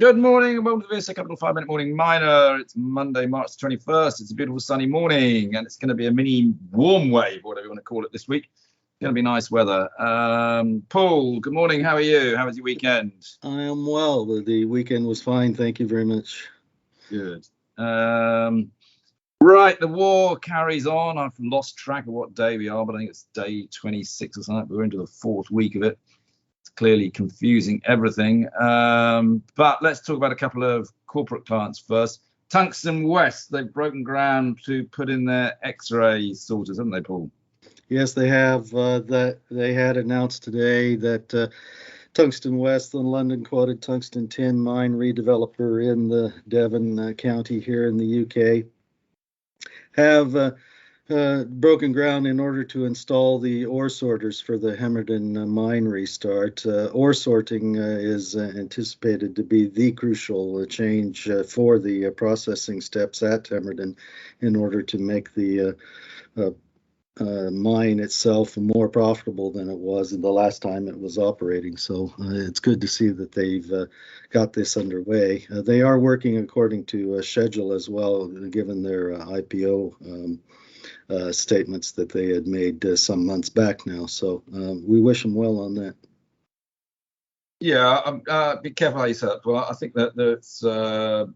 Good morning and welcome to the VSA Capital 5 Minute Morning Miner. It's Monday, March 21st. It's a beautiful sunny morning and it's going to be a mini warm wave, whatever you want to call it this week. It's going to be nice weather. Paul, good morning. How are you? How was your weekend? I am well. The weekend was fine. Thank you very much. Good. Right, the war carries on. I've lost track of what day we are, but I think it's day 26 or something. We're into the fourth week of it. Clearly confusing everything. But let's talk about a couple of corporate clients first. Tungsten West, they've broken ground to put in their X-ray sorters, haven't they, Paul? Yes, they have. That they had announced today that Tungsten West, the London quoted tungsten tin mine redeveloper in the Devon County here in the UK, have broken ground in order to install the ore sorters for the Hemerden mine restart. Ore sorting is anticipated to be the crucial change for the processing steps at Hemerden in order to make the mine itself more profitable than it was the last time it was operating. So it's good to see that they've got this underway. They are working according to schedule as well, given their IPO statements that they had made some months back now. So we wish them well on that. Yeah, be careful how you say that. Well, I think that there's, a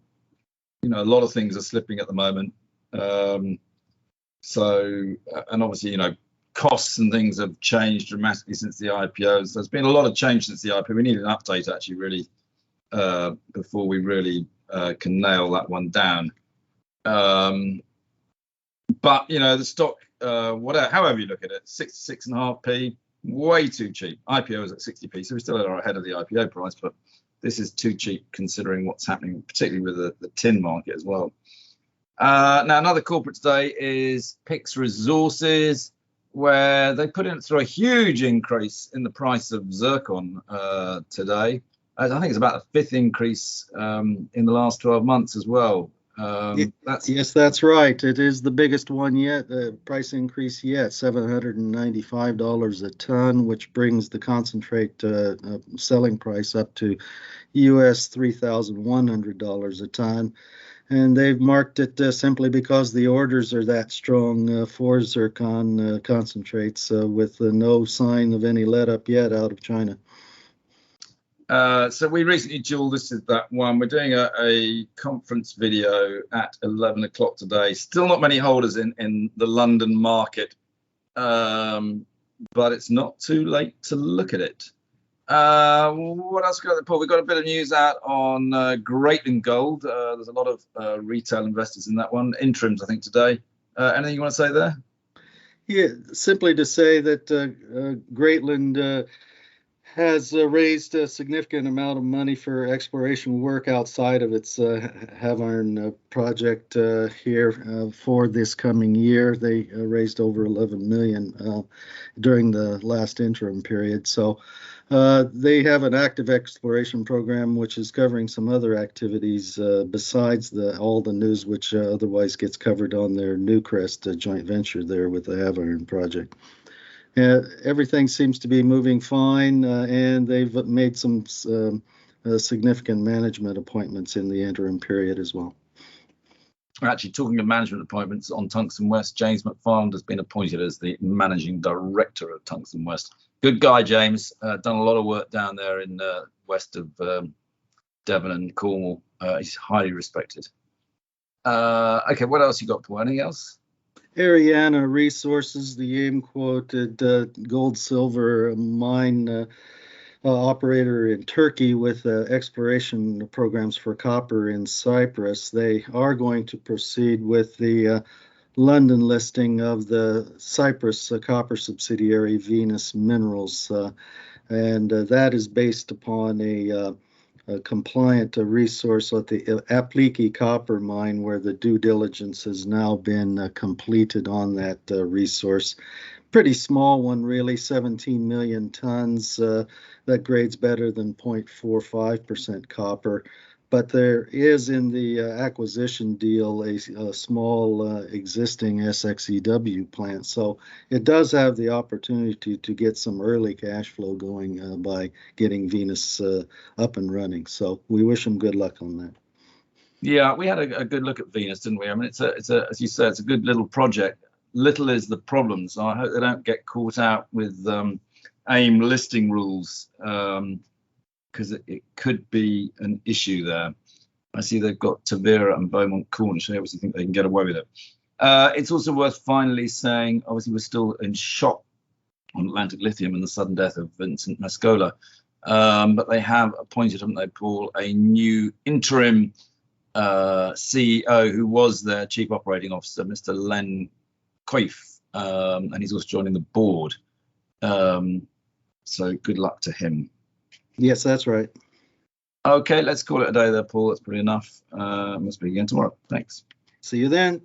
lot of things are slipping at the moment. And obviously, costs and things have changed dramatically since the IPO. So there's been a lot of change since the IPO. We need an update, actually, really, before we really can nail that one down. But the stock, whatever, however you look at it, 6.5p, way too cheap. IPO is at 60p, so we still are ahead of the IPO price, but this is too cheap considering what's happening, particularly with the tin market as well. Now, another corporate today is Pix Resources, where they put in through a huge increase in the price of zircon today. I think it's about the fifth increase in the last 12 months as well. Yes, that's right. It is the biggest one yet, the price increase yet, $795 a ton, which brings the concentrate selling price up to US $3,100 a ton. And they've marked it simply because the orders are that strong for zircon concentrates with no sign of any let up yet out of China. So we recently dual listed that one. We're doing a conference video at 11 o'clock today. Still not many holders in the London market, but it's not too late to look at it. What else we got, Paul? We've got a bit of news out on Greatland Gold. There's a lot of retail investors in that one. Interims, I think, today. Anything you want to say there? Yeah, simply to say that Greatland has raised a significant amount of money for exploration work outside of its Havern project here for this coming year. They raised over 11 million during the last interim period. So they have an active exploration program which is covering some other activities besides all the news which otherwise gets covered on their Newcrest joint venture there with the Havern project. Everything seems to be moving fine, and they've made some significant management appointments in the interim period as well. Actually, talking of management appointments on Tungsten West, James McFarland has been appointed as the managing director of Tungsten West. Good guy, James. Done a lot of work down there in west of Devon and Cornwall. He's highly respected. Okay, what else you got, Paul? Anything else? Ariana Resources, the AIM-quoted gold-silver mine operator in Turkey with exploration programs for copper in Cyprus. They are going to proceed with the London listing of the Cyprus copper subsidiary Venus Minerals, and that is based upon a compliant resource at the Apliki copper mine, where the due diligence has now been completed on that resource. Pretty small one, really, 17 million tons. That grades better than 0.45% copper. but there is in the acquisition deal a small existing SXEW plant. So it does have the opportunity to get some early cash flow going by getting Venus up and running. So we wish them good luck on that. Yeah, we had a good look at Venus, didn't we? I mean, it's a as you said, it's a good little project. Little is the problem, so I hope they don't get caught out with AIM listing rules, because it could be an issue there. I see they've got Tavira and Beaumont Cornish. I obviously think they can get away with it. It's also worth finally saying, obviously, we're still in shock on Atlantic Lithium and the sudden death of Vincent Mascola. But they have appointed, haven't they, Paul, a new interim CEO who was their chief operating officer, Mr. Len Coif, and he's also joining the board. So good luck to him. Yes, that's right. Okay, let's call it a day there, Paul. That's pretty enough. We'll speak again tomorrow. Thanks. See you then.